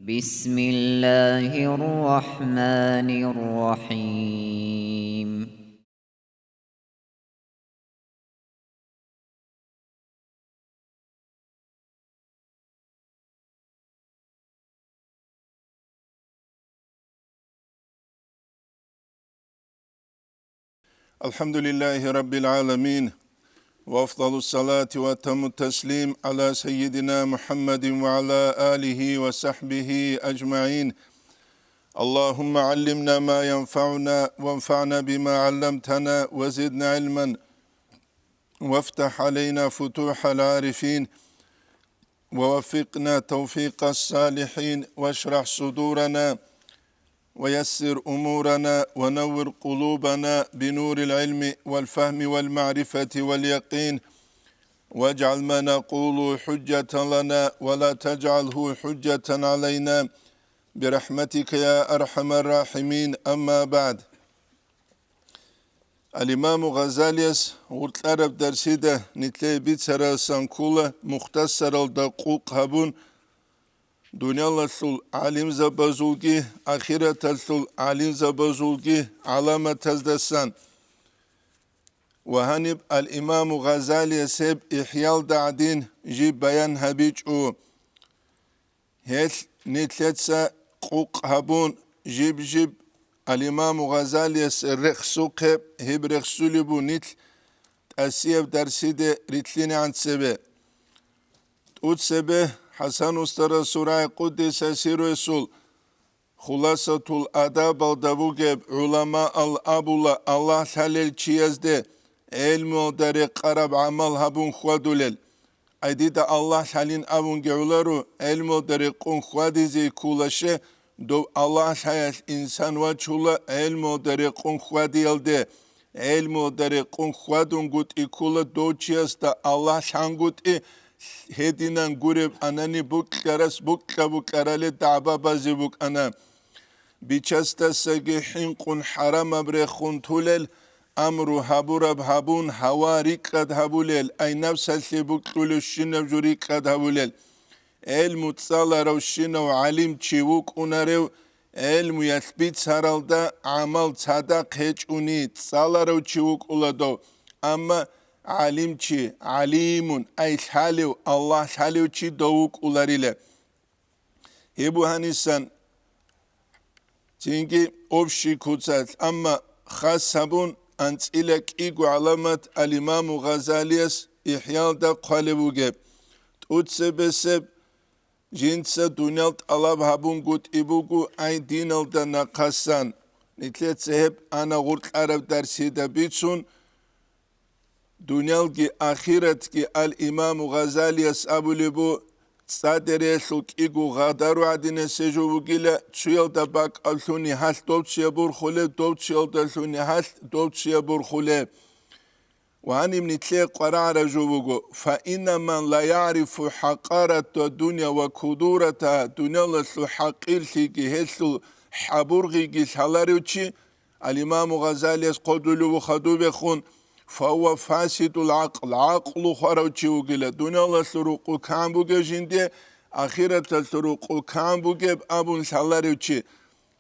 بسم الله الرحمن الرحيم. الحمد لله رب العالمين وأفضل الصلاة وأتم التسليم على سيدنا محمد وعلى آله وصحبه أجمعين. اللهم علمنا ما ينفعنا وانفعنا بما علمتنا وزدنا علما وافتح علينا فتوح العارفين ووفقنا توفيق الصالحين واشرح صدورنا ويسر أمورنا ونور قلوبنا بنور العلم والفهم والمعرفة واليقين، واجعل ما نقول حجة لنا ولا تجعله حجة علينا برحمتك يا أرحم الراحمين. أما بعد، الإمام غزاليس غرطلارب درسيدة نتلي بيتسر سانكولة مختصر الدقوق هبون Dünyalasul alim zabazulgi, ahiretasul alim zabazulgi, alama tazdasan. Vahanib al-İmam Gazali seb ihyal da'din ji bayan habicu. Hel nitletsa quk habun jib al-İmam Gazali rekhsuqe hib rekhsulibu nitl asiyev derside ritlini antsebe. Utsebe Hasan Ustara Suray Kuddise Sirusul Hulasatul Adab al-Davugeb Ulama al-Abula Allah halil çiyezde elmu deri qarab amal habun khwadulel aydida Allah halin abun gevlaru elmu deri qun khwadizi kulaşe do Allah hayal insan va çula elmu deri qun khwadiyelde elmu deri qun khwadun gut ikula do çiyezda Allah hangut Hedinan gureb anani bukkaras bukkarale da'ba bazi buk ana bichasta sagihin qun haram abrechun tulel amru haburab habun hawarikad habulel ay nafsal bukkulu shinav jurikad habulel el mutsala rawshinav alim chivuk unarev el muyathbit saralda amal sadaq hechuni tsala raw chivuk ulado amma alimçi, alimun, ay halev, Allah halevçi doğuk ular ile. Hebu hanisan, çünkü obşi kutsat, ama khas sabun, ant ilek igu alamat al-İmam Gazaliyas, ihyalda qalevu geb. Tutse beseb, jinsa dunyalt alab habun gut ibugu, ay dinalda naqasan. Nitletse hep ana gurt arab derside bitsun, Dünyalgi ahiretki al-İmam Gazaliyas abulibu tsadere igu gadaru adine sejuvu gile tsuyalda bak althuni hal dovtsiya burkhule dovtsiyalda althuni hal dovtsiya burkhule وعنم نتلي قرار جوبوغو فإن من لا يعرف حقارة الدنيا وكدورتها دنيا لسو حقير ثيكي هسو حبورغي سالاريوشي الإمام غزاليس قدلو وخدو بخون فهو فاسد العقل عقل خروچي وگله دنیا لسروق کام بوگه جنده آخرت لسروق کام بوگه ابون سالاروچي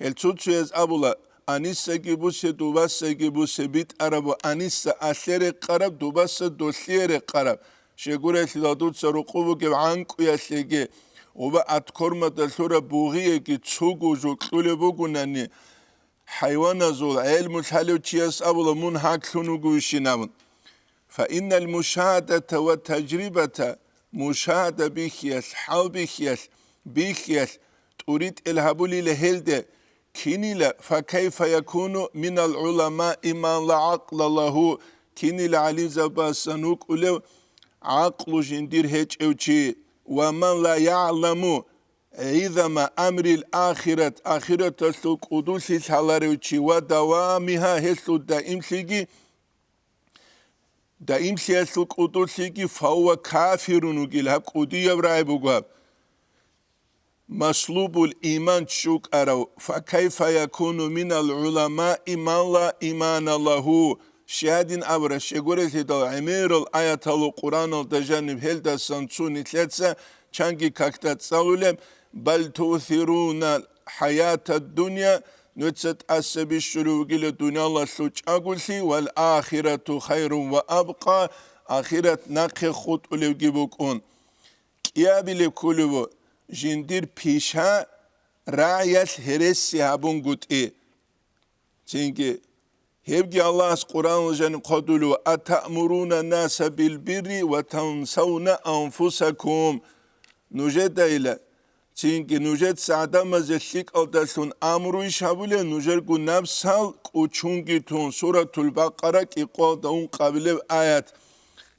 الچوچو از ابولا انیسه گیبوسه دوباسه گیبوسه بیت عربو انیسه اثر قرب دوباسه دوسیر قرب شگوره سلادوت سروقو بوگه عنکو یسلگه و با اتکرمه دلسوره بوغیه که چوگو جوکلوله بوگوننی حيوان زول علم الحلو تشيس أبولا من هاكلونو قوشينامون فإن المشاهدة والتجربة مشاهدة بيخيس حال بيخيس تريد الهبولي لهلده كينيلا فكيف يكون من العلماء من لا عقل له كينيلا علي زباسانوك ولو عقل جندير هيج اوشي ومن لا يعلمو عظم أمر الآخرة آخرة سوق قدوس سالاريوشي ودوامها هسو دائم سوق قدوسيكي فهو كافر نقول هب قدية برايبوغاب مسلوب الإيمان شوك أرو فكيف يكون من العلماء من لا إيمان له شهادين أبرا شغورة دو عمير الآية القرآن الدجانب هلدا سنسو نتلتسا چانگي كاكتات سالولم بل تؤثرون الحياة الدنيا نتسد أسبي الشروق الدنيا الله سوچ أقولي والآخرة خير وأبقى آخرة نقي خط لوجبكون كيابي لكلو جندير بيشا راية هرسي هابون قد çünkü hepki Allah Kur'an-ı Kerim kodulu atamuruna nasa bil birri ve tansavna anfusakum nujeda ile çünkü nujed saadama zeslik aldasun amru işabule nujer gu nafsal uçungi tun suratul Bakara ki qadaun qabile ayet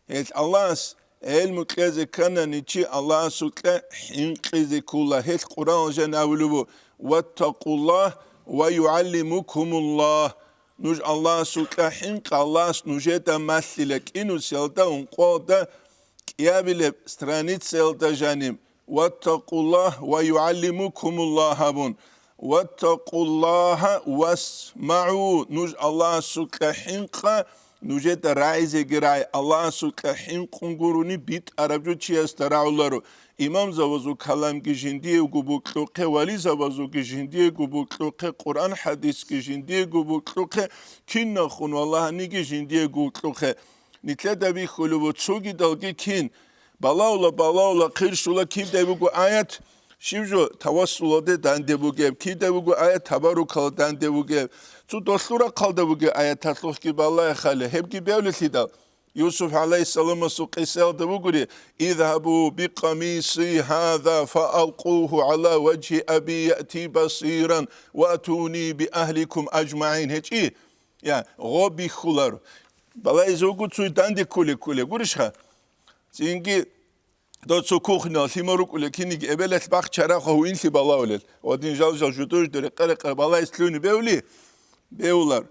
et Allah el mutleze kanan içi Allah sukla hinqizi kullah et Kur'an-ı Kerim avlubu vettakullah ve yuallimukumullah nuj Allah sutlahin Allah nujeta maslilek inus yalda unqoda kiyabile stranice yalda janim vettakullah ve yuallimukumullah habun vettakullaha vesma'u nuj Allah sutlahin nujeta raize giray Allah sutlahin kunguruni bit arabcu chiyastaraularu İmam zavazu kalam gijindiye gubukluke vali zavazu gijindiye gubukluke Kur'an hadis gijindiye gubukluke kinna khun vallahi gijindiye gubukluke nitle de bir khulubu tsugi dalgi kin balaula qirshula kim de bu ayet shivjo tawassula de dande bu geb ki de bu ayet tabarukal dande bu geb tu dostura kaldı bu ayet tatluh ki vallahi khale hep ki bevlisi da Yusuf aleyhisselam'a su kısaldı bu guri İzhabu bi qamisi hâzâ fa alquhu ala veci abi ya'ti basiran ve atuni bi ahlikum ajma'in hiç ya gobi khular balay zogu tsuy dandi kule gurişha çünkü dotsu kukhna simaruk ule kinik ebelet bak çara khu insi bala olel odin jal jutuj dere qara balay sluni beular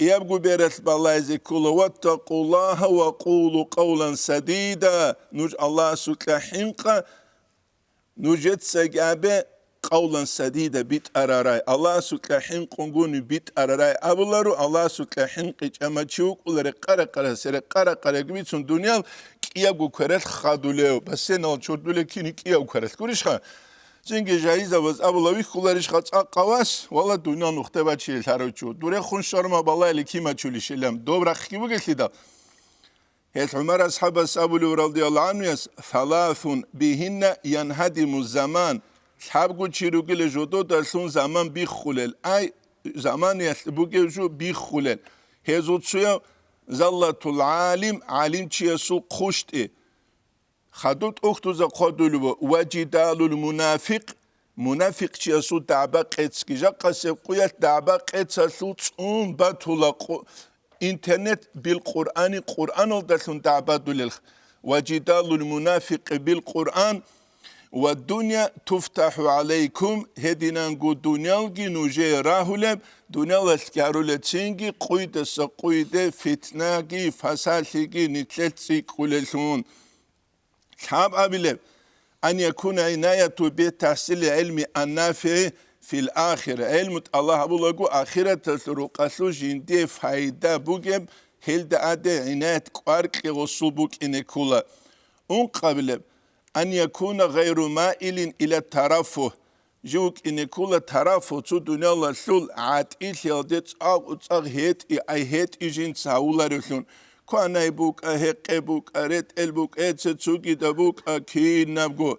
يبقوا بيرث بالله زكولا واتقوا الله وقولوا قولا سديدا نج الله سكحنقا نجت سجابه قولا سديدا بيت أراراي الله سكحنق قنقوني بيت أراراي أبولارو الله سكحنق أما تشوك ولا قرا سر قرا جبيتون دنيا يبقوا كرت خادوليو بس نال شردولي كيني يبقوا كرت كوريشها çünkü jaiza vaz ablavi kularish khatsa qawas wala dunya nuxteba chil tarochu dure khun sharma balali kima chuli shilam dobra khibu gelida het umar ashab asabul radiyallahu anhu yas thalathun bihinna yanhadimu zaman habgu chirugil jodo darsun zaman bi khulel ay zaman yasbu geju bi khulel hezutsuya zallatul alim chiyasu khushti خدوت أختوزا قدولو وجدال منافق چياسو دعبا قيتسكيجا قاسب قويات دعبا قيتساسو تسون باتولا انترنت بالقرآن قرآن الدسون دعبا دوليلخ وجدال المنافق بالقرآن والدنيا تفتح عليكم هدينانغو دنيالغي نوجي راهولب دنيال اسكارولة تسينغي قويدة فتناغي فسالغي نتلتسي قولسون حاب أبلغ أن يكون عناية بتحصيل علم النافع في الآخرة علم الله أبلغو آخرة تسرقسو جندي فايدة بوجب هل دعادة عناية قارك غصوبك إنكولا قبل أن يكون غير مائل إلى الترفه جوك إنكولا ترفه تو دنيا الله سول عاتيل يلدت أغ هيت أي هيت إجين ساولا رسون كوانا يبوك أهقبوك أريد البوك أتسوكي دبوك أكين نبغو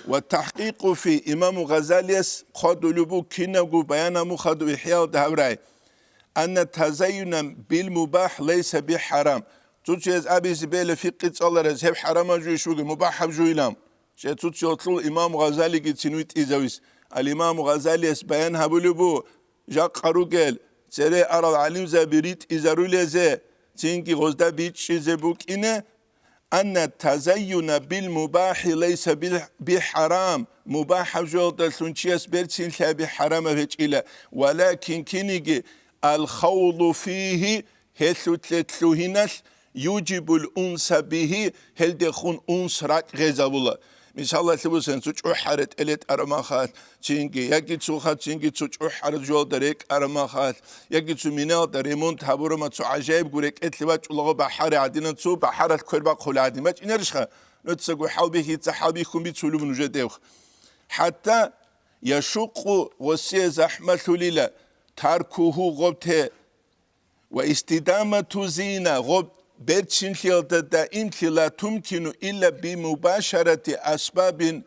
والتحقيق في إمام غزاليس خدلبو كينبغو بيانا مخدو إحياء دهوراي أن التزين بالمباح ليس بحرام توتشيز أبي زبالة في قصة الله رزهب حرام جوي شوغي مباح بجوي لام شي توتشي يطلو إمام غزالي كتنويت إزاويس الإمام غزاليس بيان هبولبو جاق قروغل سري أرى العلم زابريت إزارو لزي çünkü gozda bir çize buk ine anne tazayyuna bil mubah leysa bil haram mubah jolda sunçiyas berçin tabi haram hiç ile walakin kinigi al khawlu fihi hesutletluhinas yujibul unsa bihi hel dekhun uns rak gezavula İnşallah bu sen suç haret elet aramahat çünkü yaki suhat çünkü suç haret yol derek aramahat yaki su minal da remont haburma su acayip gurek etlivat ulağa bahar adina su baharat kurba qul adimat inerşha nutsagu halbihi tahabikum bi sulubun ujedev حتى يشق غسي زحمة ليلة تركه غبته واستدامة زينة غب برشن دائم لا تمكن إلا بمباشرة أسباب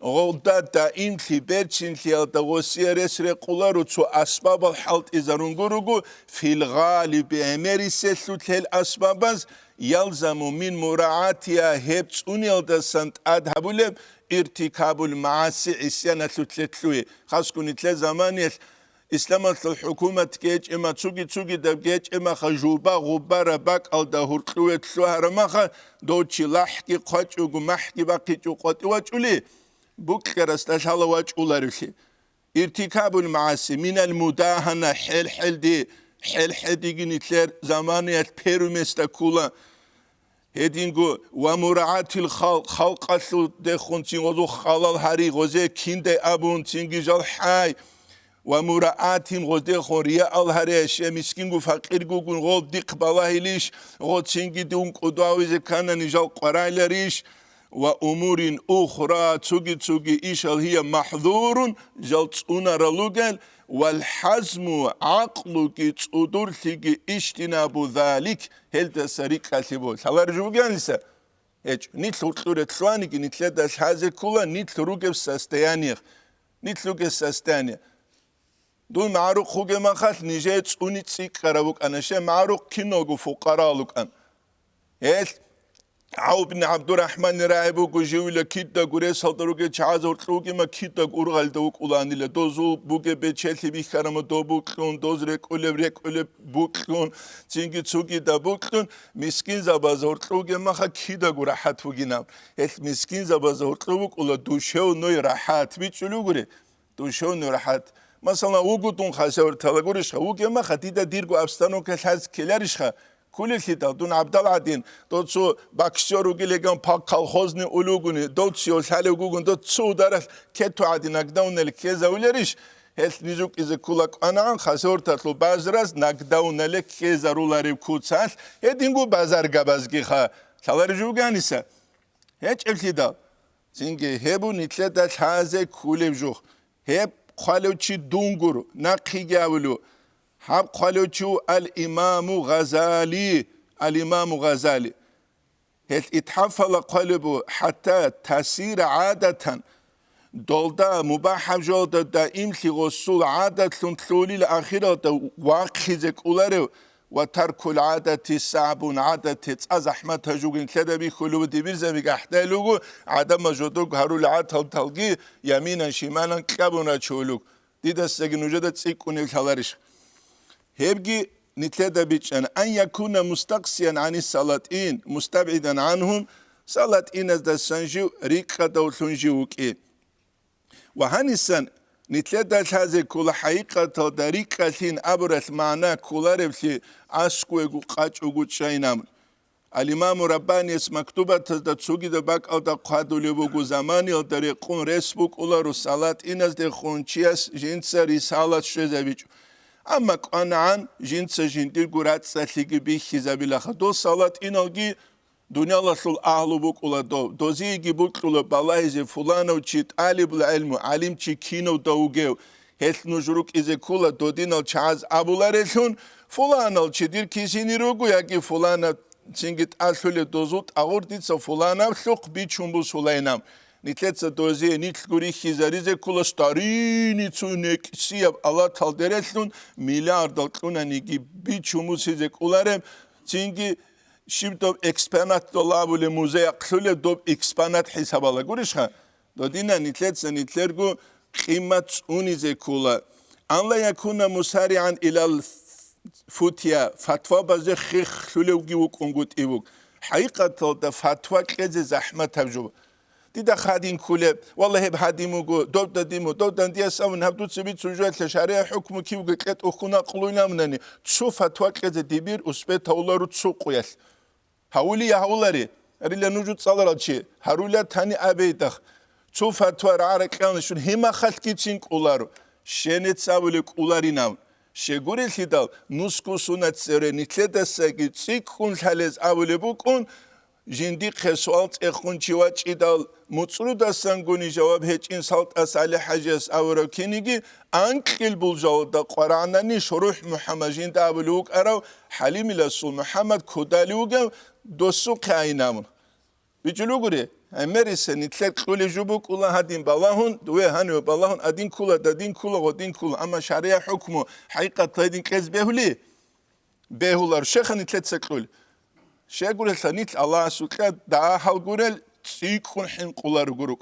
غودا دائم برشن غسي رسر قلارو تو أسباب الحالت إزارونغورغو في الغالب أمريسة الأسباب يلزم من مراعاتها هبت أنيل سنت أدهبولب ارتكاب المعاصي عصيانة تلتلوي خاص كنت لزمانية إسلام الحكومة كيج إما تسوغي دبجيج إما خجوبا غبارة باك أو دهور تلوي تلوها رمخا دوتشي لاحكي قاتشو محكي باقي قاتي واجولي بكرة استشهال واجولارشي ارتكاب المعاصي من المداهنة حل دي جنتلر زمانية بيرومستكولا هدينغو ومراعاة خلق أسلو دخون تنغزو خلال هاري غزي كيندي أبون تنغجال حاي ومراعاتهم غزي خون رياء الهريش مسكينغو فقيرغو غول ديق بالاهيليش غول تنغي دون قدواوي زكانا نجال قرائي لريش وأمور أخرى تسوغي إيشال هي محظور جال تسونا رلوغل والحزم عقلك تصدر لك اجتناب ذلك هل تسريك كالتبول سالار جوغان لسا نتلو تلورة تلوانيك نتلو داش هازي كولا نتلو روغب ساستيانيخ نتلو روغب ساستيانيخ دون معروق خوغي مخاث نجاية تسوني تسيك قرابوك أنا شيء معروق كنوغو فقرالوك أن هل عو بن عبد الرحمن رايبو جويل كيدا غوريس هالدروغي تشاز ورتلوغي ما كيدا غورغال دوك اولاني له دوزو بوغي بيچلتي بيخرم دوبوكلون دوزريك اولب بوكلون تشينغي تسوغي دابوكلون مسكين زاباز ورتلوغي ما خا كيدا غوراحت وغينام هل مسكين زاباز ورتلوغ اولا دوشو نوي راحت بيچلوغري دوشو نوي راحت مثلا وغوتون خاسور تالاغوريش وغي ما خديدا ديرغو ابستانو كلاز كلاريشخا كل الكتاب دون عبد العدين دوتسو باكسيورو جيليغان باك كالخوزني اولوغوني دوتسيو شالوغون دوتسو دارس كتو عدينك داون الكيزا ولريش هل نيزوك إذا كولاك أنا خسور تطلو بازراس نقداون الكيزا رولاري كوتسال هدينغو بازار غبازغي خا سالار جوغانيسا هيك الكتاب زينغي هبو نيتلدا تازه كوليب جوخ هب خالوچي دونغورو نقيغاولو هم قالوچو الإمام غزالي هل اتحفل قلبه حتى تسير عادة دولدا مباح جولدا دائم في غسول عادة تلولي الأخيرة واقخزك أولارو وترك العادة صعب عادة أزحمة جوجين كذا بيخلو دبيرزا بيحتاجوا عدم جودوك هارو العادة تلقي يمينا شمالا كابونا تشولوك دي دستجن وجدت سيكون الكلارش هبجي نتلدى بيتشان أن يكون مستقصيا عن السلاطين مستبعدا عنهم سلاطين از دستنجو ريقة دولتنجوك وهنسان نتلدى هذه كل حقيقة دريقة أبرت معنا كلارب في أسكو قاچو تشاينام الإمام رباني مكتوبة تسوغي دباك أو تقادو لبوغو زماني أو دريقون رسبوك أولا رسالات إنز دي خونچياس جنسا رسالات شزابيچو أما قنعان جنس جندير قرات ساتلقي بيخي زابيلاخا دو صلاة إنالجي دنيا لسول أهلو بوك أولا دوزيجي بوك أولا بالايزي فلانو چيت عالب العلم علم چي كينو دوغيو هيث نجروك إزي كولا دودينال چاز أبولاريشون فلانال چي دير كيسيني روغو ياكي فلانا تنجت أسولي دوزوت أغور ديتسا فلانا شوق بيچونبو سولينام نتلتسا دوزي نتلقوري خيزاريزي كولا ستاريني تسونيك سياب الله تالدرسلون مليار دلقونا نيجي بيچومو سيزي كولارم تنجي شبدوب اكسبانات دولابولي موزي اقلولي دوب اكسبانات حسابالا قوريشخا دودينا نتلتسا نتلرقو قيمة اونيزي كولا أن لا يكون مسارعا إلى الفتيا فتوى بازي خيخ لولي وقونغوت إيوك حقيقة دا فتوى كيزي زحمة تبجوب ديدا خادين كولب والله بهاديمو دوب داديمو دوب دانديا ساون هبدو تسبيت سجوات لشارع حكم كيو قلت أخونا قلونا مناني تشو فتوى كيزي ديبير أسبيت هولارو تشو قويس هاولي يا هولاري أريلا نوجود صالر الشي هارولا تاني أبيدخ تشو فتوى رعارك كانشون هما خلقي تشينك أولارو شينيت ساوليك أولاري نام شغوري لدال نسكو سونات سيري نتلتا ساقي تسيكون الحاليز أولي بوكون جندي خسوالت اخونچیوات ایدال مطرود سنگونی جواب هیچ این سالت اسال حجز اورو کنیگی انکل بولجاود دا قرآنانی شروح محمد جند ابلوک ارو حلیم لسول محمد کودالیوگ دوسو قاینامون بیچلو گوری امریسه نیتلت کلی جوبوک اولا هدین بالاهون دوه هنو بالاهون ادین کولا دادین کولا ودین کولا اما شریع حکمو حقیقت تایدین کز بهولی بهولار شخ نیتلت سکول شگوره سنیت الله سوکه دا حال گورل سیکون حین قولار گروک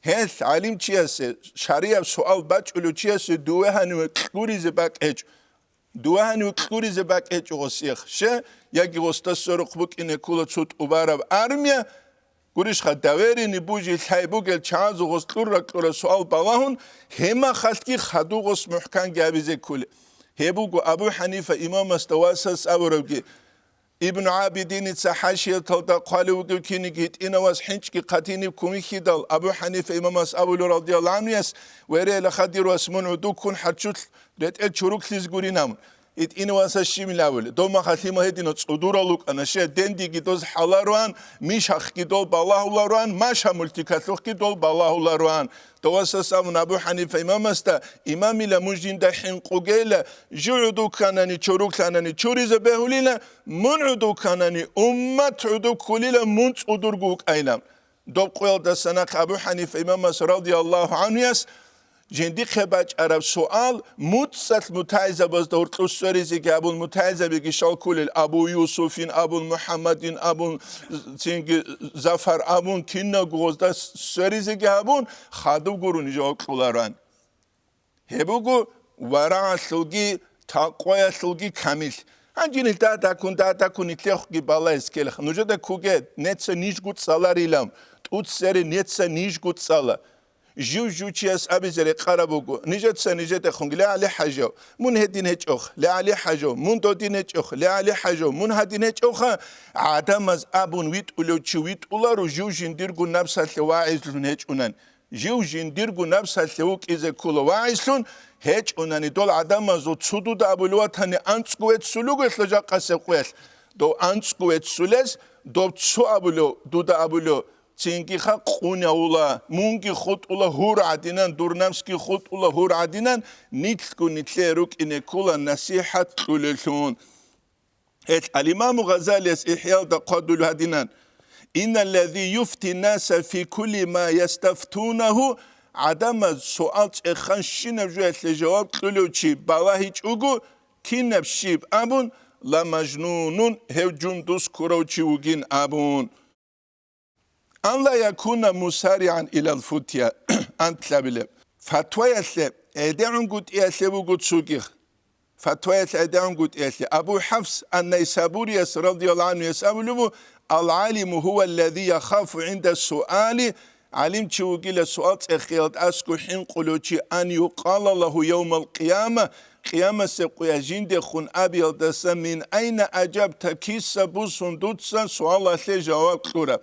هست علیم چیسه شریع سوال بچ اولو چیسه دوه هنو کلوری زبک اج دوه هنو کلوری زبک اج غسیخ شه یکی غستا سرق بک اینه کولا چوت اوبارب ارمیا گوریش خد دوری نبوجی تایبوگل چاز و غسطور را کل سوال بالاهون هما خلقی خدو غس محکن گابیزه کوله هبوگو ابو حنیفه امام استواسس اوروگی ابن عابدين تحاشية تلتا قالوا كيني جيت إنا واس حنشكي قاتيني بكومي خيدال أبو حنيفة إمام أبو رضي الله عنه يس ويري لخدير واسمون عدو كون حتشوت ريت شروك تزغوري نام إت إنا واس الشيم الأول دوما خاتيما هدينا تصدور لوك أنا شيء دندي جدوز حلاروان مش حقي دول بالله الله روان مش هملتكاتلوخ دول بالله الله روان تواسس أبو أبو حنيفة إمام استا إمامي لمجدين دحين قوجيلا جعدو كانني شروك كانني شوريز بهوليلا منعدو كانني أمة عدو كليلا منت أدرجوك أيلام دول قيل دسناك أبو حنيفة إمام رضي الله عنه يس جندي خباج عرب سؤال متصل متعزة بس دور قصوري زي أبو المتعزة بيجي شال كل أبو يوسفين أبو محمدين أبو زفر أبو كنا جوزدا سوري زي أبو خادو قروني جاك كلاران هبوجو ورا سلجي تقوى سلجي كامل أنجيل تا كون يتلخ جبالة إسكيل نوجد كوجد نتسا نيش قط سالاريلام تودسري نتسا نيش قط سالا جو چیاس ابیزری قربوگو نجات خونگ لا علی حجو من هدین هج اخ لا علی حجو من دودین هج اخ لا علی حجو من هدین هج اخ عدم از ابون ویت اولو چویت اولارو جو جندیرگو نفس واعظلون هج اونن جو جندیرگو نفس وک از کل واعظلون هج اونن دول عدم از تصدو دابلوات هنی انسقوت سلوگت لجا قسقوت دو انسقوت سلس دو تسو ابلو دو دابلو چینگی خا قونه اولا مونگی خود اولا هور عدینن دورنمسکی خود اولا هور عدینن نیتلکو نیتلی روک اینه کولا نصیحت کلشون هیچ الامام غزالی از احیال دا قدلو هدینن این الذي يفتي الناس في كل ما يستفتونه عدم سؤال اخان شینب جویت لجواب کلو چی بالا هیچ اوگو کینب شیب ابون لمجنونون هیو جندوس کرو چی وگین ابون أن لا يكون مسارعا إلى الفتية أنت لابلب فتوى يسلب أدعون قد يسلب وقد سوقيخ فتوى يسلب أدعون قد يسلب أبو حفص النيسابوري رضي الله عنه يسأله العالم هو الذي يخاف عند السؤال علم تشوقي السؤال اخيات أسكو حين قلوتي أن يقال له يوم القيامة قيامة سقويا جند خون أبي الدسا من أين أجبت كيس بو صندوتسا سؤال الله جواب كورا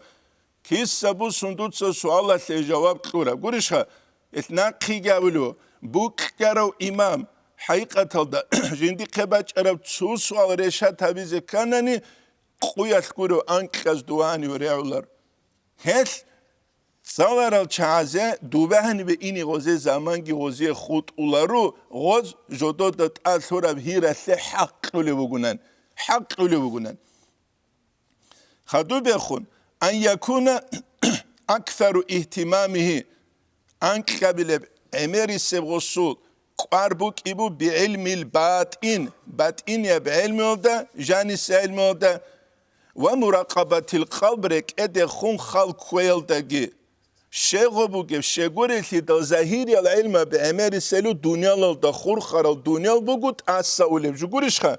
كيس بو صندوق سؤال له جواب كورا غوريشا اتناقي قالوا بوك كارو امام حقيقه ده جندي قباج عرب سؤال رشا تبيز كانني قويا كورو انقز دواني وريولر هل سالار الچازه دوبهن به اینی غوزه زمانگی غوزه خود اولارو غوز جدو دات اثر بهیره حق له بگونن حق له بگونن خدو بخون أن يكون أكثر اهتمامه أنك قبل أمير السبغسول قربك إبو بعلم الباطن باطن يا بعلم هذا جانس علم هذا ومراقبة القلب رك أدي خون خلق ويل دقي شغبوك شغوري في ظاهر العلم بأمير السلو دنيا للدخور خرال دنيا بقول أسأول جوريش خا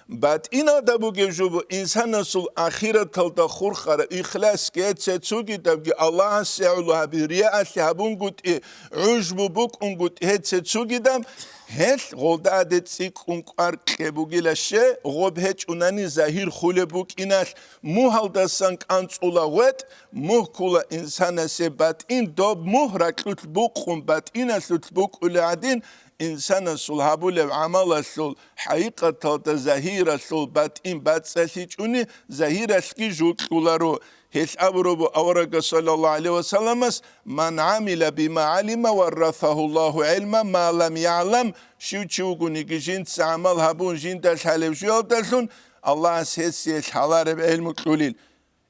بعد این آدم که جو انسان اصل آخرت تلتا خور خراب اخلاص که تسوقی تبگی الله سعیله بیریا اشهبون گوت عجب بک اون گوت هت تسوقی دم هت غداد تسیک اون کار که بگیلشه غب هت اونانی ظاهر خول بک اینش موهل دستان کانس اولاوت موه کلا انسان سبات این دب موه رکلت بک خون بات این اسلت بک اولادین إنسان سول هابولب عمل سول حقيقة تزهير سول باتين بات سليجوني زهير سكي جوك كولارو هيش أبرو أورق صلى الله عليه وسلم من عمل بما علم ورثه الله علما ما لم يعلم شو تشوغوني جين تعمل هابون جين تشالب شو يلتسون الله سيسي حلار بعلم كليل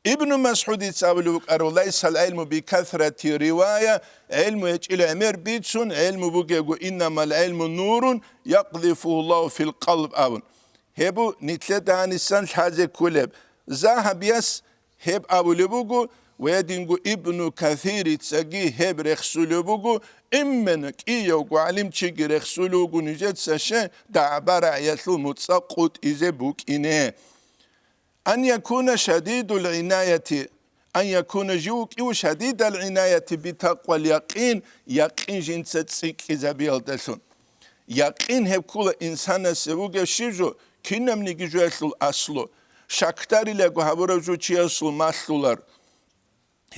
ابن مسعود يتسابلو أرو ليس العلم بكثرة رواية علم يجعل عمر بيتسون علم بوكيغو إنما العلم نور يقذفه الله في القلب أون هبو نتلت عن السنة حاجة كلب ذهب يس هب أبو لبوغو ويدينغو ابن كثير تساقي هب رخصولوغو إمنك إيوغو علم تشيغي رخصولوغو نجد ساشا دعبارة يسلو متساقوت إزي بوك إنه أن يكون شديد العناية أن يكون جوك إيو شديد العناية بتقوى اليقين يقين جنسة تسيك إذا بيالدسون يقين هب كل إنسان سيوغي شيجو كينم نيجيجو يسلو أصلو شاكتاري لغو هبروجو چياسل مسلولار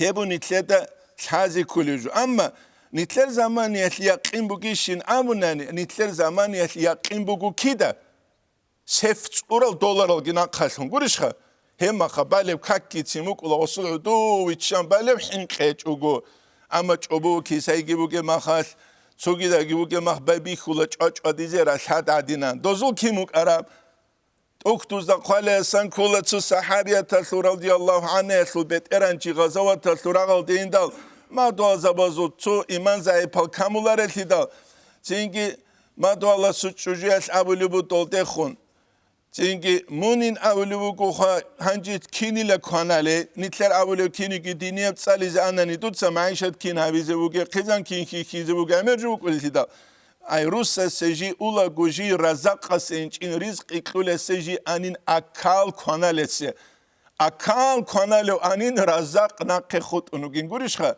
هبو نتلتا شازي كوليجو أما نتلر زمان يقين بوغيشين أموناني نتلر زمان يقين بوغو كيدا سفت أورال دولار الجنا خالهم قريشها هم خبالب كاكي تيموك ولا وصل عدو ويتشان بالب حين خيج أوجو أما تشوبو كيساي جيبوجي ما خاص سوكي دا جيبوجي ما خبابي خلا تشاش أديزي رشاد عدينان دوزول كيموك أراب أكتوز دا قال سان كولا تسو صحابية تسو رضي الله عنه سو بيت إرانجي غزوة تسو رغل دين دال ما دوا زبازو تسو إيمان زاي پال كامولار التدال تينجي ما دوا الله سوچوجيش أبوليبو دولده خون تينجي مونين أولوكو هنجيت كيني لكونالي نتلر أولو كيني كي دينيب تساليز أناني دوتسا معيشت كين هابيزي وكي قيزان كين كيزي وكي أمرجو وكي لتدا أي روسا سيجي أولا جوجي رزاقا سينجين رزق إقلول سيجي أنين أكال كونالي سي أكال كونالي أنين رزاق ناقي خود أنوكين قريشخا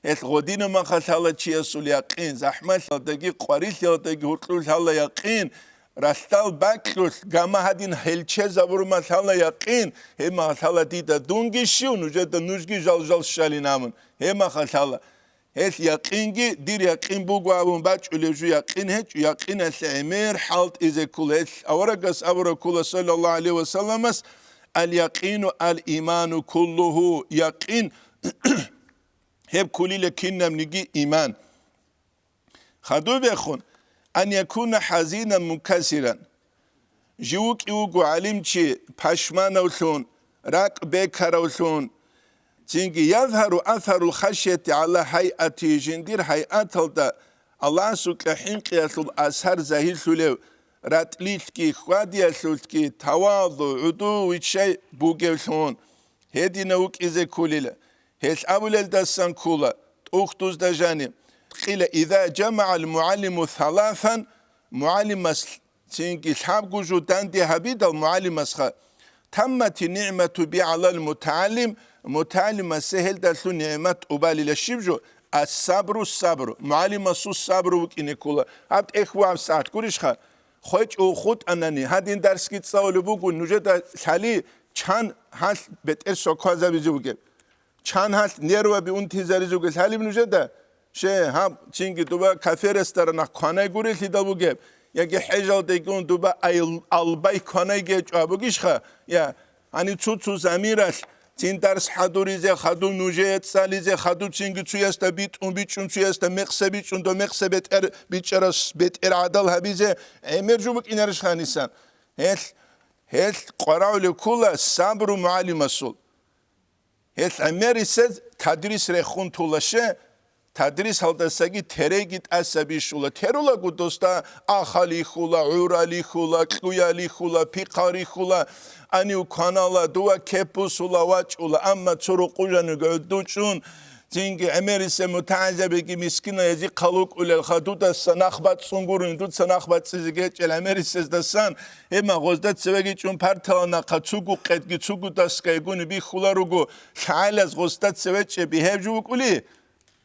إت غدين ما خلال تشيسول يقين زحمة دقي قريل دقي هرقلول الله يقين رستال باكلوس جامع هادين هلچه زبور مثلا يقين هم مثلا ديدا دونجي شو نجد نوجي جال شالي نامن هم مثلا هس يقينجي دير يقين بوغوابون باچ ولجو يقين هچ يقين الامر حالت از كل هس اورغس اوركل صلى الله عليه وسلم اليقين الايمان كله يقين هب كلي لكنم نجي ايمان خدو بخون أن يكون حزينا منكسرا جوك يوغو علم چي پشمان وثون راق بكر وثون تنجي يظهر أثر الخشية على هيئة جندير هيئة الله سوك حنق يسل أثر زهير سلو راتليتكي خوادي سلتكي تواضع عدو ويتشي بوغي وثون هدي نوك إذا كوليلا هيش أبو للدسان كولا أختوز دجاني قيل إذا جمع المعلم ثلاثا معلم تنجي شاب جوجو داندي هبيد المعلم اسخا تمت نعمة بي على المتعلم متعلم سهل دلتو نعمة أبالي للشبجو الصبر معلم سو الصبر وكيني كولا عبد إخوة ساعت كوريشخا خوش أو خود أناني هادين درس كي تصاولو بوغو نوجد شالي چان هاش بتر شوكازا بيزوغي چان هاش نيرو بي انتظاري زوغي شالي بنوجد شه هم چینگی دوباره کافه رستوران خانه گوری لیدا بوگه یکی حجال دیگون دوباره البای خانه گیج آبوگیش خا یا هنی چو زمیرش چین درس حدوریزه خدو نوجه سالیزه خدو چینگی چوی است بیچون چوی است مقصه بیچون دو مقصه بیچرس بیت عدل هبیزه امرجو بک اینرش خانیسن هل قراول کلا صبر معلم اصول هل امریسه تدریس رخون طولشه تدریس هالدستگی ترگیت عصبی شولا ترولا گودستا آخالی خولا عورالی خولا کلیالی خولا پیکاری خولا انیو کانالا دوا کپوسولا واچولا اما چرو قوجانو گودوچون زینگی امریسه متعجبی مسکینه یزی قلوک اول خدودا سنخبت سونگورن دود سنخبت سیزگی چل امریسه دستان اما غزدت سوگی چون پرتانا قچوگو قدگی چوگو دستگیگونی بی خولا روگو شعال از غزدت سوگی بیهجو بکولی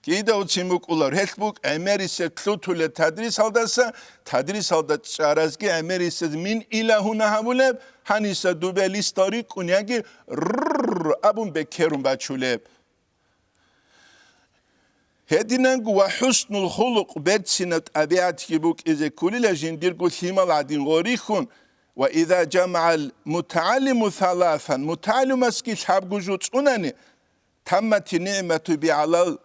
كيدا وتشيموك أولار هالبوك أمريسة كلوتولة تدريس هالدسا تدريس هالدا تشارزكي أمريسة من إلهنا هبولب هنيسة دوبة ليستاري كونياجي أبون بكيرون باتشولب هدينانغ وحسن الخلق برتسنة أبيات كبوك إذا كل لجندير قل ثيمال عدين غوريخون وإذا جمع المتعلم ثلاثا متعلم اسكي شاب جوت أناني تمت نعمة بعلى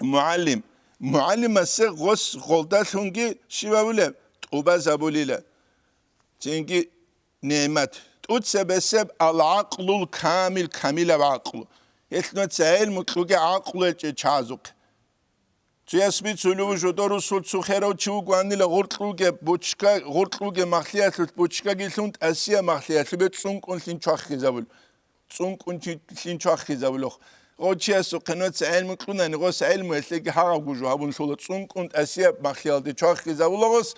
المعلم معلم اسك غس غلطاتونجي شبابوله وبازابوليله تنجي نعمت تسبسب العقل الكامل كامل العقل يتنا تسهل مكتوجي عقل تشازوك تياسبي تسولو جدارو سول تسخيرو تشو قانيلا غرطلوجي بوشكا غرطلوجي مخليات بوشكا جيلون أسيا مخليات بتسون كون شاخي زابل تسون كون شاخي زابلوخ غوتشياسو قنوت سهل مكتونا نغوس علم يتلقي حرق جو هابون سول تسون كون أسيا مخليات شاخي زابلوغس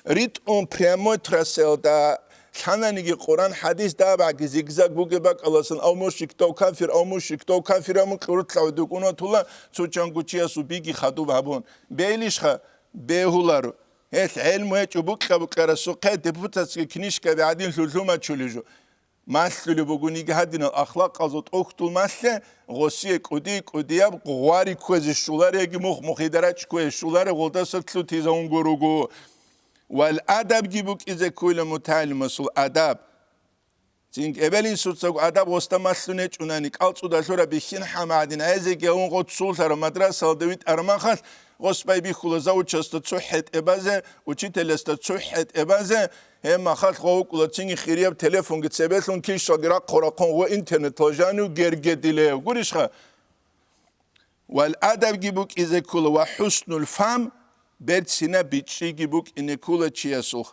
ريت اون بريمو تراسل دا حنانيجي قرآن حديث دابع زيغزاغ بوجبك الله سن أو مشرك تو كافر أو مشرك تو كافر أو مكرت لو دكونا تولا سوتشانغوتشيا سوبيجي خدو بابون بيليش خا بيهولارو هت علم هت وبك بكرة سوقة دبوتاس كنيشكا بعدين لزوما تشوليجو ماسلو بوجونيجي هادين الأخلاق أزوت أختول ماسله غسية كودياب قواري كوز الشولار يجي مخدرات كوز الشولار غلطة ستلو تيزون غروغو والأدب جيبوك إذا كل متعلم مسؤول أدب تينك أبلين سوتساق أدب وستمسلونيج أنانيك ألتو داشورا بيخين حمادين أيزي جاون غد سول ترى مدرسة دويت أرماخل غصباي بيخول زاوج استتصحت إبازة وشيتل استتصحت إبازة هم أخذ خوك ولا تيني خيرياب تلفون قد سبتلون كيش شجرة قراقون وإنترنت لجانو جرجديله وقوليشها والأدب جيبوك إذا كل وحسن الفهم برتسنا بيتشيجي بوك إن كل تشياسوخ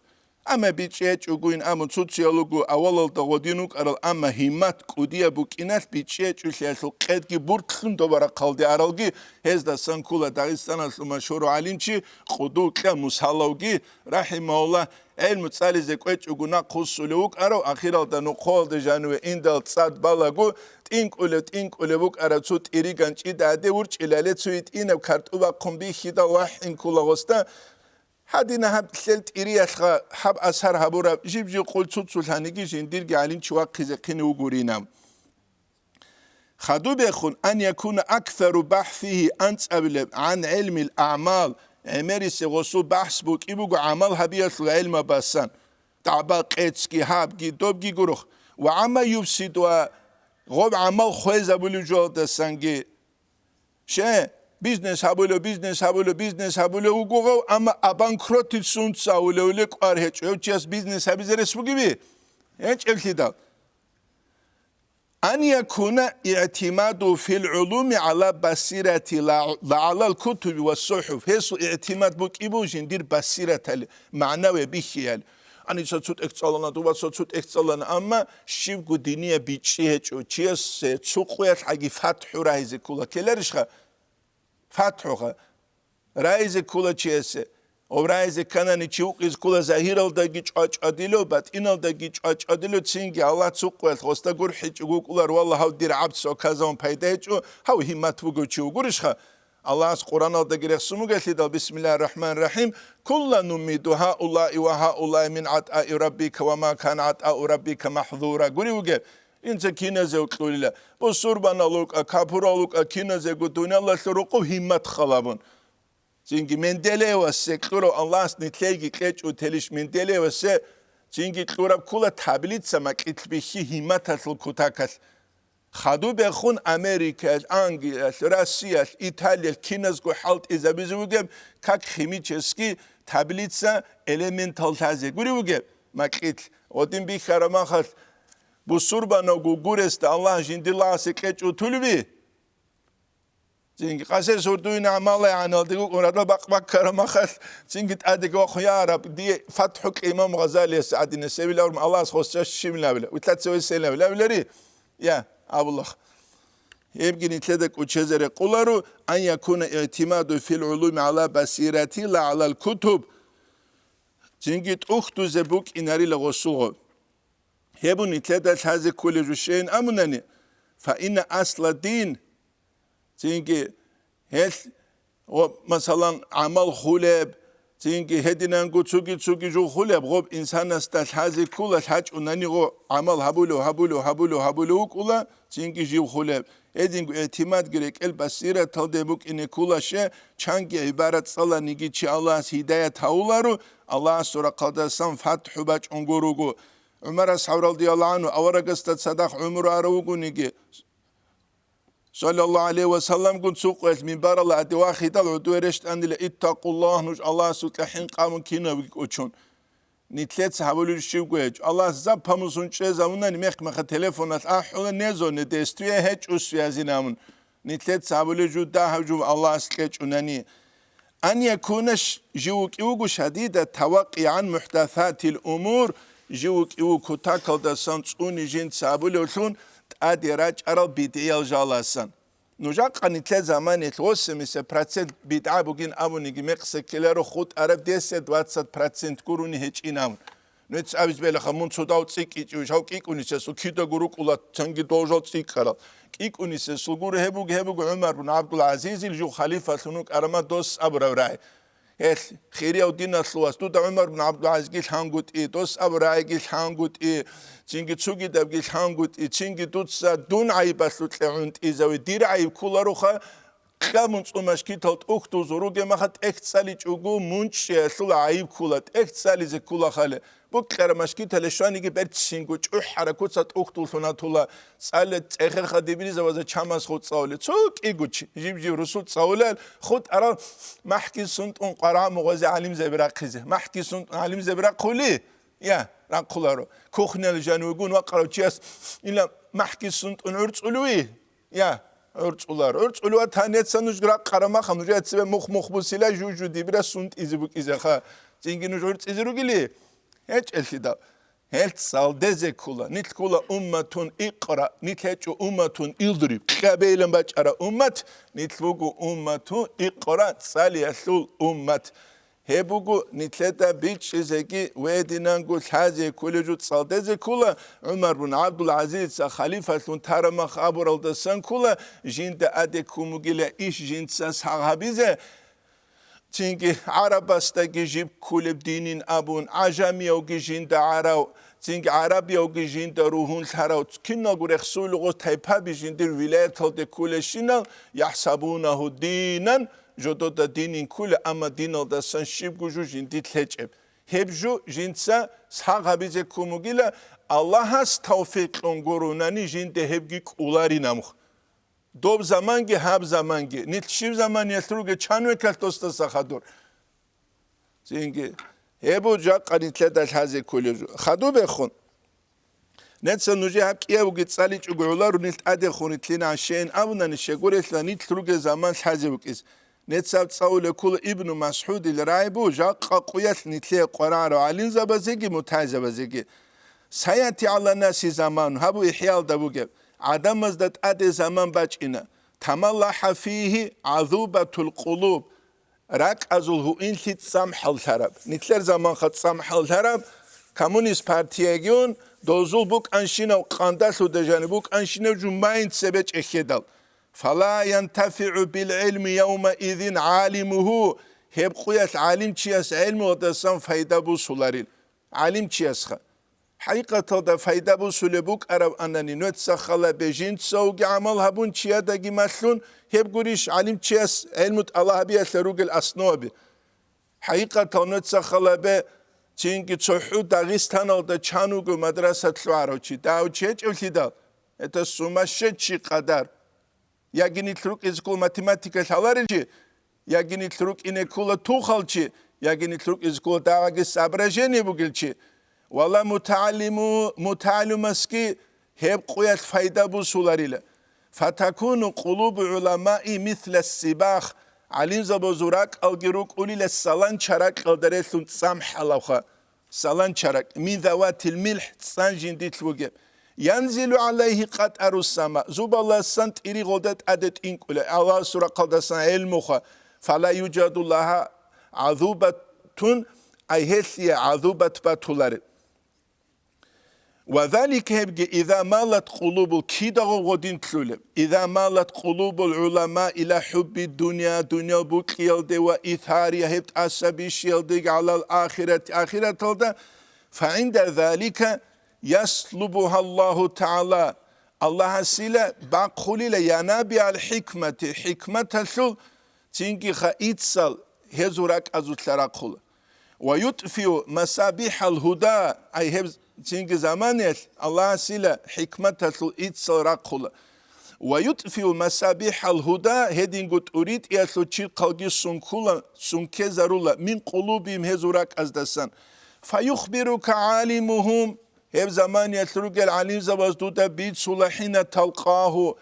أما بيتشيج وقوين أما تسوتيالوغو أول التغودينوك أرال أما همات كوديا بوك إناث بيتشيج وشياسوخ قدكي بورتخن دوبارا قلدي أرالغي هزدا سن كل داغستان المشهور عليمشي خدوك مسحلوغي رحمه الله علم تسالي زكويت وقونا قصولوك أرو أخيرا دانو قول دي جانوه إندال تصاد بالاغو تينك أولي بوك أرا تسوت إريغانش إدادي ورش إلالي تسويت إنا بكارتوبا قنبي خيدا واحد كل غستا هادينا هاب سلت إرياشغا هاب أسهر هابورا جيب قول تسوت سلطانيكي جندير قالين شواق خزقين وقورينا خدو بيخون أن يكون أكثر بحثه عن علم الأعمال امری سوسو بحث بوک ایبوگو عمل هبیت العلم بسن تعبا قیتسکی هابگی دوبگی گروخ و عما یوبسید و غب عمل خویزه بولو جو دستنگی شه بیزنس هبولو و گوگو اما ابانکروتی سوند ساولو لکوار هیچ او چیز بیزنس هبیزه رسبو گیبی هیچ التیدال أن يكون اعتماد في العلوم على بصيرة لا على الكتب والصحف هسو اعتماد بوك إبوجين دير بصيرة معنوي بيخيال أني سوت اكتسالنا دوبا سوت اكتسالنا أما شيفكو دينية بيتشيهج و چيس تسوقويات حقي فتح رايزي كولا كلارشخا فتحوخا رايزي كولا چيس Овраизе канани чиуқиз кула захирал да гич ачадило бат инал да гич ачадило цинги Аллах цуқвел хоста гур хичугу кулар валла хав дир абд со казон пайдачу хав химмат бугу чугуришха Аллах Қур'ан да гирехсуму галидал бисмиллахир рахманир рахим кулла нумиду хаулаи ва хаулаи мин атаи раббика ва ма кана атау раббика махдура гуриуге инца киназе уқулила бо сурбаналук капуралук киназе гудуналла руқу химмат халабун Çünkü Mendeleva sektörü Allah's nitlegi keç uteliş Mendeleva se çünkü klorab kula tablitsa makitbihi himatatl kutakas Khadu bekhun Amerika, Anglia, Russia, Italia, Kinazgo halt izabizugem kak chimicheski tablitsa elemental taze gurugem makit odin bi kharamakhas bu surbana gugurest Allah jindilase keç utulbi Çünkü kase sorduğun amala yani aldığı orada bak karamakhas çünkü adık o ya Rab diye Fathuk İmam Gazali Saadine seviyorum Allah hoşça şimla bile utat söyle bile ya Allah يمكن يتلدك وشزر قولارو أن يكون اعتماد في العلوم على بصيرتي لا على الكتب تنجد أختو زبوك إناري لغسوغو هبون يتلدك هذا كل شيء أمنني فإن أصل الدين تنجد هل مثلا عمل خلاب تنجد هدينان قد سوكي جو خلاب غب إنسان استال هذا كل الحاج أنني غو عمل هبولو كولا تنجد جو خلاب Edingu etimad gerek el basira taldebuk inekulaşe çangi ibaret sala nigiçi Allah's hidayet haularu Allah sonra kaldasan fathu baç ongurugu Ömer Ashab radıyallahu anhu avaragastat sadak umru aravugu nigi sallallahu aleyhi ve sellem gun suqes minbar Allah adwaxital udureşt andile ittaqullah nuj Allah sutlahin qamun kinavik uçun Nitlet sahabulur şivguec Allah zapamusun çezamundan mekmaha telefonat ahula nezone destuye hiç usyazinamın Nitlet sahabulur juda havju Allah askeç unani an yakunaş jivuk ivugu şadida tavaqi an muhdathatil umur jivuk ivugu kutakal san tsuni jin sahabulursun adiraç aral bidiyal jalasan Nujaq nitlet zaman etlosemise procent bid'a bugün abunigi meqsekeleru khut arab 10-20% guruni hiç inam. Nets abiz bele xamun sodaw tsikiçu şaw kikunise su kida guru qulat tangi dojot tsikara. Kikunise su guru hebug Umar bin Abdul Aziz il ju khalifa sunuk arama dos abravray. Het khiriya dinna sluas tu da Umar bin Abdul Aziz gil hangut dos abray gil hangut Çingi tsugi da gil hangut çingi tutsa dun aybaslut leunt izawi dir ayb kularuxa Kamunç umaşkitalt uxtu zoru gemahat ektsali çugu munçya sula ayb kulat ektsali ze kulaxale bu qaramaşkitale şanigi bertsingu çu harakutsat uxtu sunatula sale tsexer xadibili zavaza çamas xut tsawle tsuk iguç jibji rusul tsawlal xut ara mahki sunt un qara muğazi alim zebraqize mahki sunt alim zebraquli ya raqularu kuxnel janugun wa qarauças ila mahki sunt un urtsului ya Örtsuluğa tanetsanuz gra qarama xanuja etsebe muxmuxbusila juju dibra sunt izibuk izaxa Zinginuj örts izirugili Hiç eltida Helt saldeze kula nit kula ummatun iqra nit heçu ummatun ildrib Qabeylen baçara ummat nit bugu ummatun iqra saliyasul ummat Hebugu nitleta biçizeki vedinan gul haze kulejut saldeze kula Umar bin Abdul Aziz sa khalifatun tarama khabur aldasan kula jinde ade kumugile iş jintsa sahabize Çünkü Arabastaki jib kuleb dinin abun ajamiyo jinde arav çünkü Arabiyo jinde ruhun tarav kinna gurek suluğu taypa bijindir vilayet halde kuleşinal yahsabunahu dinan Jodo da dinin kule ama dinal da san şib guju jindit leçeb. Hebju jintsa sahabize kumugila Allah'as tavfik ongorunani jinde hebgik ularinamuk. Dob zamangi hab zamangi. Nit şib zaman yetruge çanve kaltosta sahadur. Zingi hebu jak anitledal haze kuleju. Khadu bekhun. Netsa nuje hab kiyavu gitsaliç ugularu nit ade khunitlina şeyin avunani şeguresla nit truge zaman haze bukiz. Netsab tsawle kul ibn Mas'ud il-Raibu jaqqa quyat nitle qararo alin zabazegi mutazabazegi sayati ala nasi zaman habu ihyal da buge adamazdat ade zaman bachina tamallaha fihi azubatul qulub raqazulhu inlit samhal tarab nitler zaman khat samhal tarab Komünist partiyagion dozul buk anshina qandasu dejani buk anshina jumain sebeç ekhedal فلا ينتفع بالعلم يومئذ عالمه hep kuyas alim çiyas ilmi odasan fayda bu sularil alim çiyasxa haqiqatan da fayda bu sulebuk arab anani nötsa khala bejin soğuk amal habun çiyada gimaslun hep guriş alim çiyas ilmut Allah biyaslarugel asnobi haqiqatan nötsa khala be çünkü çoğu Dağistan olda çanugu madrasatlu aroçi davçe çevlida eta sumaşçi kadar Yagini truk izkul matematika şalarıcı, yagini truk inekula tuğalçı, yagini truk izkul davagi sabrajeni bugilçi. Valla mutalimaski hep kuyat fayda bu sularıyla. Fatakunu kulubu ulamai mitles sibah, alin zabozurak algiruk ulile salan çarak aldaresun samhalavha. Salan çarak, min zavatil milh tsan jindit bugib. Yanzilu aleyhi qat'arus sama. Zuballah sant iri goldet adet inkule. Allah sura qaldasan ilmuha. Fala yucadullaha azubatun ayhesiye azubat batulari. وذلك يبقى إذا مالت قلوب الكيدة وغدين تلولب إذا مالت قلوب العلماء إلى حب الدنيا دنيا بكيلد وإثاريا هبت أسابيش يلدق على الآخرة آخرة فعند ذلك يسلبها الله تعالى الله سيلا باقولي ينابي الحكمة حكمة ثل تنجي خايتصل هزورك أزوتلراقول ويطفئ مصابيح الهدى أي هب تنجي زمانه الله سيلا حكمة ثل إتصل راقول ويطفئ مصابيح الهدى هدين قد أريد يثلو تشير قلقي سنكولا سنكزارولا من قلوبهم هزورك أزدسان فيخبرك عالمهم هب زمان يثلوك العليم زبازدودا بيت صلحين تلقاه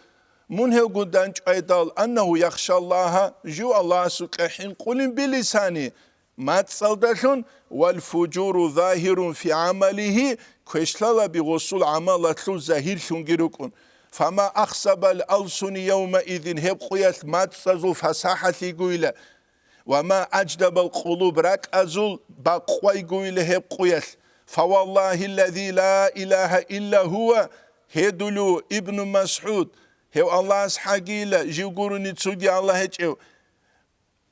منه قدانج أيضال أنه يخشى الله جو الله سكحين قل بلسانه ما تصدقون والفجور ظاهر في عمله كشلال بغسل عملته ظاهر شنجركون فما أخصب الألسن يومئذ هب قياس ما تصدق فساحة قيلة وما أجدب القلوب راك أزول بقوي قيلة هب قياس فوالله الذي لا إله إلا هو هدلو ابن مسعود هو الله سحقيلا جيقولني تسودي الله هجو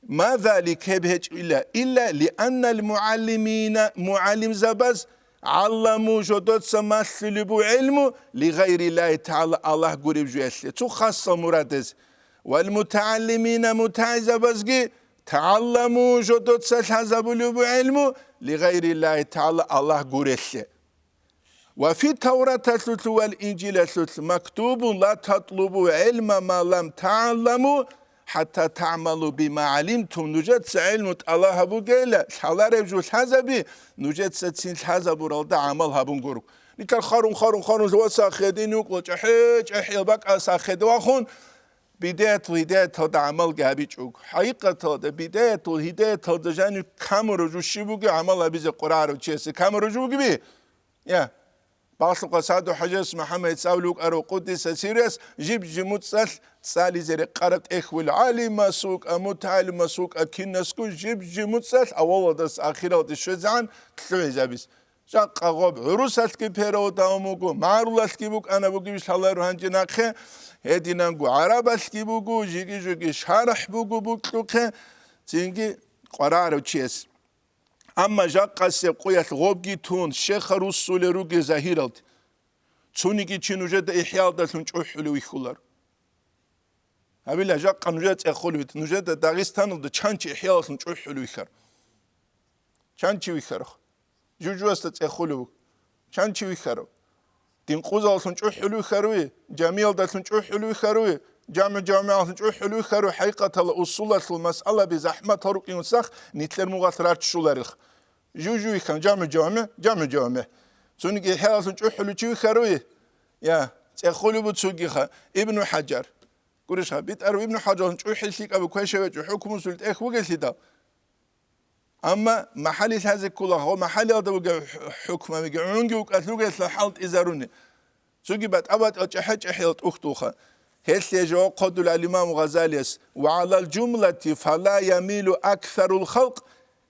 ما ذلك هبهج إلا لأن المعلمين معلم زبز علموا جدد سمثلوا علمه لغير الله تعالى الله قريب جويسل تخص مرادز والمتعلمين متعزبزقي تعلموا جدد سمثلوا علمه لغير الله تعالى الله قريب وفي التوراة والإنجيل مكتوب لا تطلبوا علم ما لم تعلموا حتى تعملوا بما علمتم نجد علم الله بقيلة حالا رجل حزبي نجد ستسين حزب رالدا عمل هبون قرق نكال خارون زوا خدين يقول جحيج احيل بك أساخد واخون بداية الهداية هذا عمل جابي جوك حقيقة هذا بداية الهداية هذا جاني كم رجل شبوك عمل أبيز قرار وشيس كم رجل بي يا باصل صادو حجز محمد ساولوك أرو قدس سيريس جيب جمود سالي زي قربت إخوال عالي مسوك أموتعالي مسوك أكينسكو جيب جمود أول دس آخيرا ودشوزعان تلوي زابيس جاق أغوب عروساتكي بيرو داوموكو معرولاتكي بوك أنا بوكي بيش الله روحان جناقه هدينانكو عرباتكي بوكو جيجي شارح بوكو بوكلوكه تينجي قرارو چيس أما جاقا سيقويت غوبجي تون شيخ رسول روغي زهيرالت تونيكي چي نوجد إحيال دلتون چوحلو يخولار هبيلا جاقا نوجد إخولويت نوجد داغستان دا چانچ إحيال دلتون چوحلو يخار چانچ يخار جوجو استت إخولو چانچ يخار دين قوزا دلتون چوحلو يخاروي جاميال دلتون چوحلو يخاروي جامع دلتون چوحلو يخارو حقيقة الأصولة المسألة بزحمة هروك ينسخ نتلر مغاثرات شولارخ جوجو يخان جامع سونيكي حيالتون چوحلو چو يخاروي يا تأخولو بتسوقيخا ابن حجر قرشها بيت أرو ابن حجر چوحل تيك أبو كويشة حكم سلت وقلت دا أما محلي هذا كله هو محلي هذا حكمه ميجي عنقي وقتلوقي لحالت إزاروني سوقي بات أبات أجحج أحيالت أختوخا هل يجوا قدر الإمام غزالي وعلى الجملة فلا يميل أكثر الخلق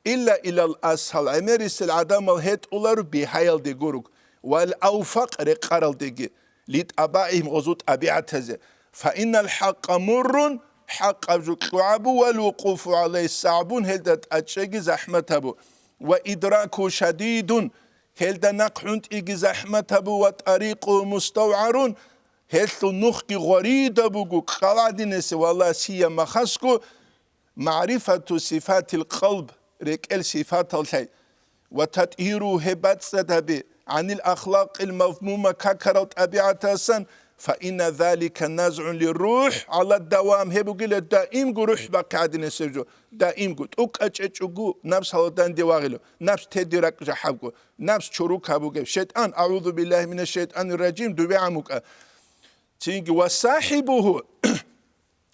إلا إلى الأسهل عمريس العدم الهيت أولار بحيال دي قروق والأوفق رقارل دي ليت أبائهم غزوت أبيعت هذا فإن الحق مر حق أبجوك لعبو والوقوف عليه صعبون هل دات أتشاقي زحمته وإدراكه شديد هل دا نقحنت إيقي زحمته وطريقه مستوعرون هلتو نخكي غريدة بوغو قلادينيسي والله سيا مخاسكو معرفة صفات القلب ريكال صفات الحي وتطهيره هبات سدبي عن الأخلاق المذمومة كاكرت أبيعتاسا فإن ذلك نزع للروح على الدوام هبوغيل دائم روح بقعدينيسي جو دائم توك أجأجوغو نفس هلدان ديواغيلو نفس تديرك جحبغو نفس شروك هبوغي شيطان أعوذ بالله من الشيطان الرجيم دوبيعموك تيجي وصاحبه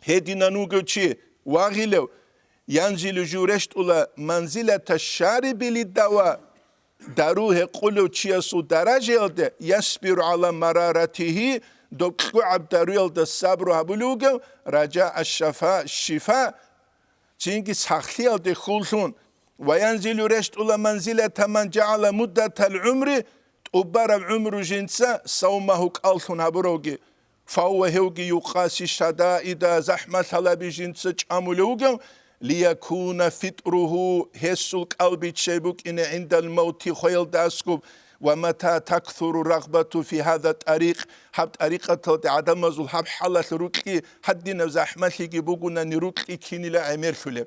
هدينا نوغوشي واغيلو ينزل جورشت أولا منزلة الشارب للدواء داروه قلو تشيسو درجة ده يصبر على مرارته دوكو عبدالو ده الصبر هبلوغو رجاء الشفاء تيجي سخلي ده خلصون وينزل رشت أولا منزلة من جعل مدة العمر تؤبر العمر جنسا صومه كالثون هبروغي فهو هوغي يقاسي الشدائد زحمة لبي جنسة عملوغو ليكون فطره هسو القلب تشيبوك إن عند الموت خيل داسكوب ومتى تكثر الرغبة في هذا الطريق حب طريقة عدم زول حب حالة روكي حدنا زحمة بوجونا نروكي كيني لا عمر شلب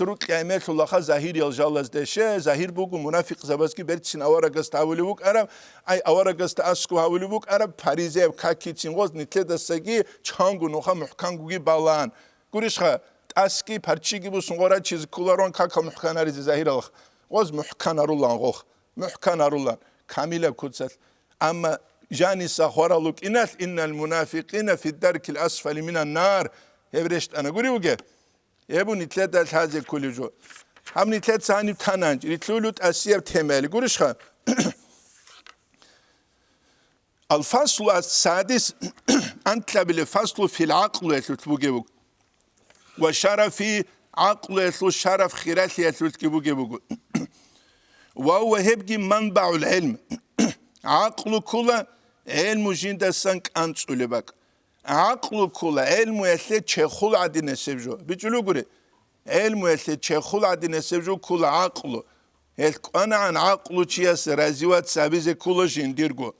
روكي عمر شللا خا ظاهر يلجالز دشه ظاهر بوجو منافق زباسكي برتشين أورا قست بوك أرب أي أورا قست أسكو بوك أرب باريزه كاكيتين غوز نتلد السجي چانگو نوخا محكانگوگي بالان قريش خا أسكي بارچيگي بوسون غورا چيز كولارون كاكا محكاناريز ظاهر الله غوز محكانارولان غوخ محكانارولان كاملة كوتسل أما جاني سخورالوك إن المنافقين في الدرك الأسفل من النار هبرشت أنا قولي وجه يبون نتلات هذا كل جو هم نتلات ساني تانانج نتلولوت أسياب تمالي قوليش خا الفصل السادس أنت بالفصل في العقل يتلوجيبوك وشرف عقل يتلو شرف خيرات يتلوجيبوك وهو هبجي منبع العلم عقل كله علم جند سانك أنت بك عقل كله علم يتلي تشخول عدين سبجو بيجلو قولي علم يتلي تشخول عدين سبجو كل عقل أنا عن عقل تشياس رازيوات سابيز كل جنديرجو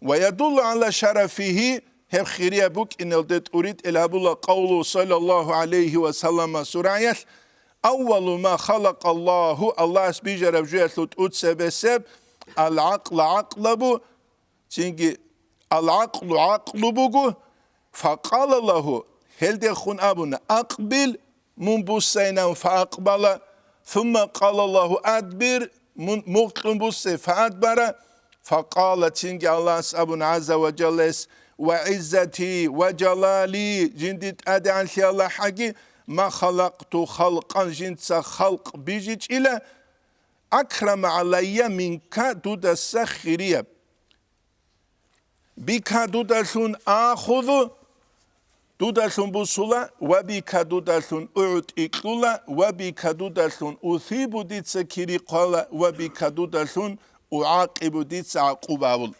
ويدل على شرفه هب خيريا بوك إن الدت أريد إلى بلا قوله صلى الله عليه وسلم سورة أول ما خلق الله سبيجر بجوية لتقود سبسب العقل عقل بو تنجي العقل عقل بوغو فقال له هل دخون أبونا أقبل منبوسينا فأقبل ثم قال الله أدبر مغتنبوس فأدبر فقال تنجي الله أبونا عز وجل وعزتي وجلالي جندت أدعان في الله حقي ما خلقت خلقا جنس خلق بيجيج إلى أكرم علي منك دود السخرية بك دودة آخذ دودة بصولة وبك دودة أعطيكولا وبك دودة أثيب ديت سكيري قال وبك دودة أعاقب ديت عقوبة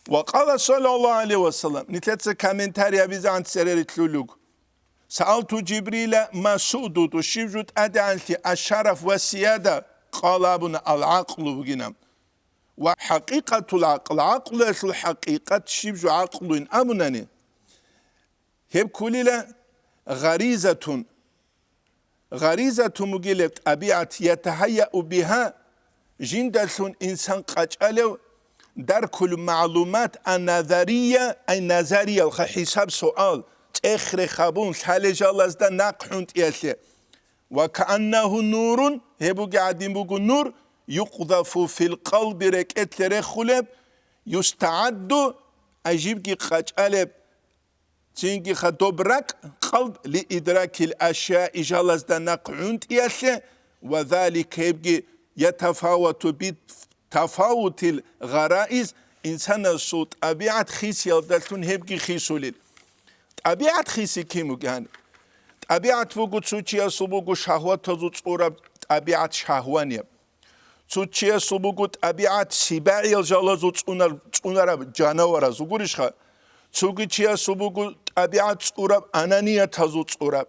وقال صلى الله عليه وسلم نتلت كومنتاريا بيز عن سرير تلولوك سألت جبريل ما سؤدد وشبجت أدعنتي الشرف والسيادة قال ابن العقل بجنام وحقيقة العقل عقل الحقيقة شبج عقل أبناني هب كليلة غريزة مجلة أبيعة يتهيأ بها جندة إنسان قجألو درك المعلومات النظرية أي نظرية حساب سؤال تأخر خابون حالج الله زدا ناقحونت يالي وكأنه نور هبو قاعدين بقو نور يقذف في القلب ركت لرخلب يستعد أجيب قجألب تنجي خدبرك قلب لإدراك الأشياء إجالة زدا ناقحونت يالي وذلك يبقى يتفاوت بتفاوت الغرائز إنسان صوت أبيعت خيس يلدلتون هبقى خيسولين أبيعت خيسي كيمو يعني أبيعت بوغو تسوچيا سوبوغو شهوات تزوت أورب أبيعت شهوانيا تسوچيا سوبوغو أبيعت سباعي الجالة تونرب جانورا زوغوريش خا تسوچيا سوبوغو أبيعت أورب أنانيا تزوت أورب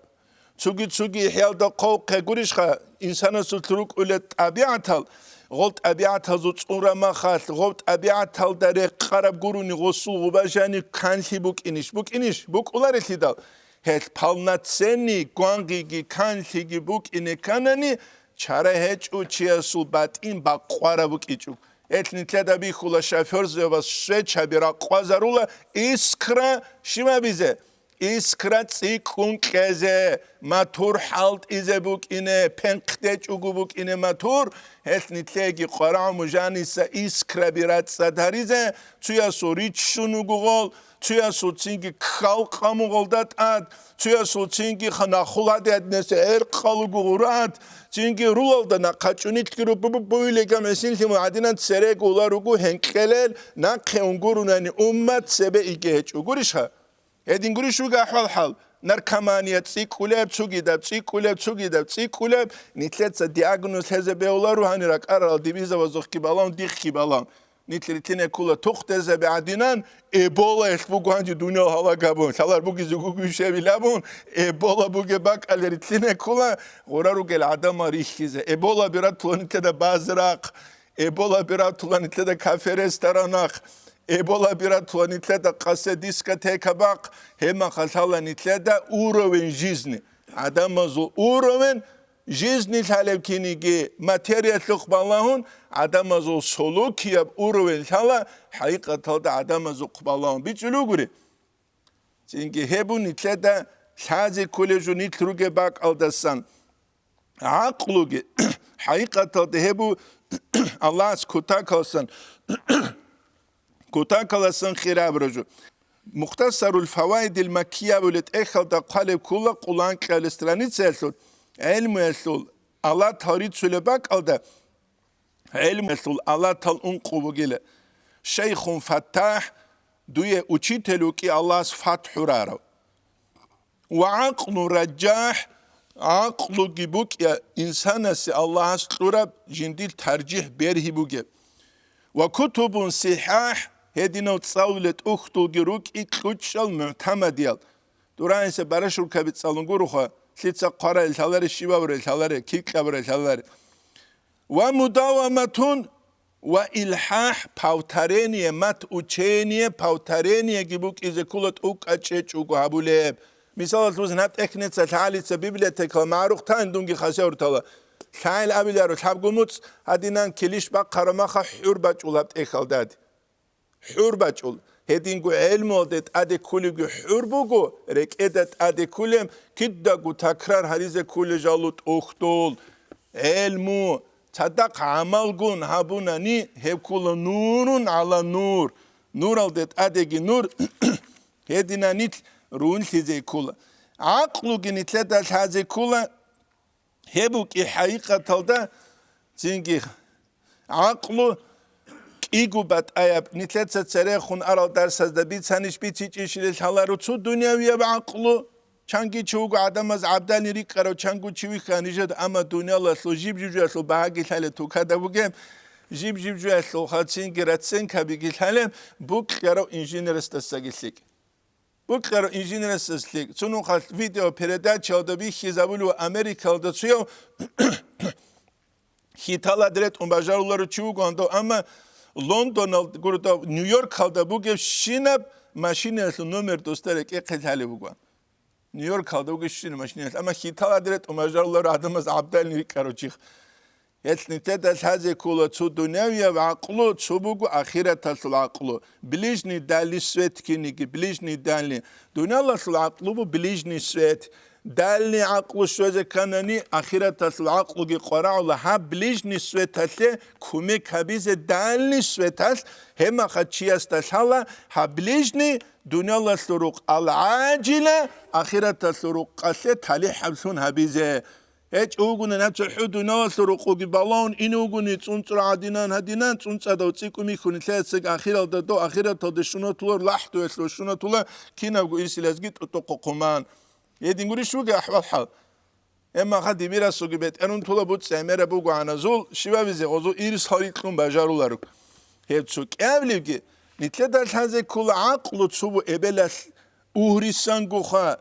تسوغي حيال دا قوق غوريش خا إنسان سلتروك أولت أبيعتال غلط أبيعت هزوت أورا ما خالت غلط أبيعت هل داره قرب قروني غصول وباجاني كانشي بوك إنيش بوك أولار الهدال هل بالنات سني قوانغيگي كانشيگي بوك إني كاناني چاره هج او چياسول بات إن باقوارا بوك إيچوك اتني تلدا بي خولا شافر زيوباس شوي چابيرا قوازارولا إسكرا شما بيزه إسكرا تسيكون كزه ماتور حالت إزه بوك إنه پنقدج اوگو بوك إنه ماتور هل نتلقي قرام وجانيسا إسكرا بيرات ساداريزه تويا سوريچ شنوگو غول تويا سوتسينگي خالقامو غولدات آد تويا سوتسينگي خناخولاد ادنسه ارقالوگو غورات تينگي رولالدا ناقاچونيتكرو بويلگا مسيلتي معدينات سرق اولاروگو هنقلل ناقه اونگوروناني امت سبه إيگه هج اوگوريشها هدين شوغا حال نركمانية تسيكولاب تسيكولاب نتلت دياغنوز هذا بيولارو هاني راك أرال ديبيزا وزوخكي بالان ديخكي بالان نتلتين كولا تختزا بعدينان إيبولا يخبوغو هانجي دنيا هلا قابون شالار بوغي زوغو شابي لابون إيبولا بوغي باك ألرتلين كولا غرارو قل عدم ريخيزا إيبولا برات لوني كده بازراق ebola biratula nitleda kafe restoranaq, ebola biratula nitleda qase diskoteka baq, hema khaltala nitleda уровень жизни. Адамазу уровень жизни талевкиниги материя луқбалахун, адамазу солукия уровень тала حقيقة адамазу қбалахун. Бичулугури. Çünkü hebu nitleda sazi koleju nitruge bak aldasan. Aqluge حقيقة hebu Allah's kutak olsun. Kutak olasın khirabraju. Muhtasarul fawaidil makkiye velet ekhalda qalb kulla qulan qalistranitselsul. Ilmu esul Allah tarit söyle bak alda. Ilmu esul Allah tal unqubu gele. Şeyhun fattah duye učitelu ki Allah's fathurara. Ve aqlu rajjah aqlu gibuk ya insanası Allah's turab jindil tercih berhibuge. Ve kutubun sihah hedino tsaulet ukhtu giruk ikutshal mu'tamadiyal. Duran ise barashul kabit salunguruha slitsa qara ilhalari shiva ilhalari kikabra ilhalari. Ve mudavamatun ve ilhah pavtareniye mat ucheniye pavtareniye gibuk izekulat ukaçeç uguhabuleb. Misal tuzun hat eknetsa talitsa biblioteka ma'ruqtan dungi khasya urtala. Şail abiler habgumuts hadinan kiliş bak karamaha hurbaç ulat ekhaldadi. Hurbaç ul. Hedingu elmo det ade kuligu hurbugu rek edet ade kulem kiddagu takrar harize kulejalut uhtol. Elmu tadak amalgun habunani hevkula nurun ala nur. Nur aldet adegi nur hedinanit ruun size kula. Aqlu ginitledal haze kula hebuk i haqiqatalda çünkü aqlu igubat ayab nitletsa tserexun aral dersazda bir saniş bir çiçişil halaru tu dünyaviye ve aqlu çangi çoğu adamaz abdani rikaro çangu çivi kanijad ama dünyala slo jibjuja slo bahagi hale tukada bugem jibjuja slo hatsin giratsen kabi gilhalem bu karo injineristasa gitlik. Bu karo injineristlik sunu khat video передача bir hizabulu Amerika'da suyo hitala direkt umbajarları çoğu gondo ama London burada New York'da bu gev şinap maşinesi numara dostlarek ekhelali bu gan. New York'da bu gev şinap maşinesi ama hitala direkt umbajarları adamız abdal karoçik. Yetnite de haze kula tu dünya ve aklu çubugu ahiret asıl aklu. Bilijni dali svetki ki bilijni dali. Dünya asıl aklu bu bilijni svet. Dali aklu söze kanani ahiret asıl aklu ki qara'ula ha bilijni svet asle kume kabize dali svet as hem akçiyas tasala ha bilijni dünya asıl ruq al acile ahiret asıl ruq asle talih habsun habize. Hiç uğunu ne çöhüdü nasıl rukugi balon inuğunu tsuntra adinan hadinan tsuntra uçikumi kunitlersek ahiralda do ahirata da şuna tulur lahtu eslo şuna tula kinagu isiles git otokuman yedinguri şuge ahval hal emma hadi biraz su gibi enun tula but semere bu guanazul şiva bize ozu iris haritlun bajarularuk hep su evligi nitledal haze kul aqlu tsubu ebelas uhrisan guha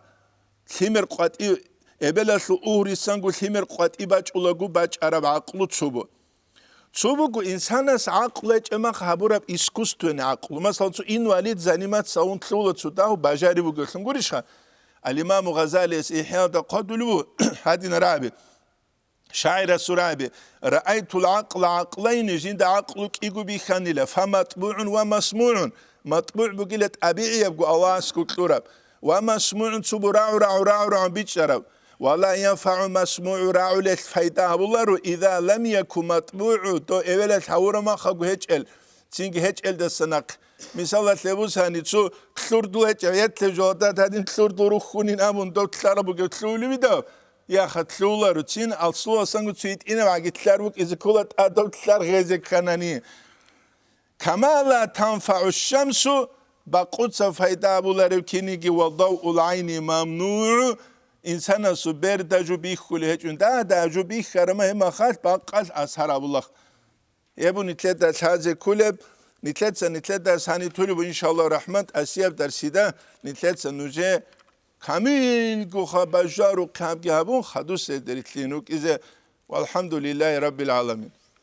simir qati Ebelaslu uhrisangu simir qati baç ulagu baç arab aqlu tsubu. Tsubugu insanas aqlu eçemak haburab iskustune aqlu. Masal tsu invalid zanimat sauntlu tsudahu bajari bu görsün gurişha. Al-İmam Gazali İhya'da qadulu hadin rabi. Şair surabi. Ra'aytul aqla aqlayn jinda aqluk igu bi khanila famatbu'un ve masmu'un. Matbu' bu gilet abi'i bu Allah skuturab. Ve masmu'un tsubu ra'u biçarab. ولا ينفع مسموع راعولة فايدة بولارو إذا لم يكن مطبوع تو evvel havurama xagu heçel çünkü heçel de sanak misalat lebus hani şu klurdu heçet joda tadin klurdu ruhunin amun doktora bu götlülü video ya xatlular için alsu sangu çit ine vagitler bu izikulat adoklar gezek kanani kama la tanfa'u şemsu baqutsa fayda bular kinigi ve daw'ul ayni mamnu İnsana su berdaju bihul hecun da daju bihkarama hem akhat baqqas asharabullah. Ebu nitledda saze kuleb nitledda sani tulubu inşallah rahmet asiyab dersida nitledda nuje kamil guha bajaru kabgi habun khadus ederitlinuk ize velhamdülillahi rabbil alamin.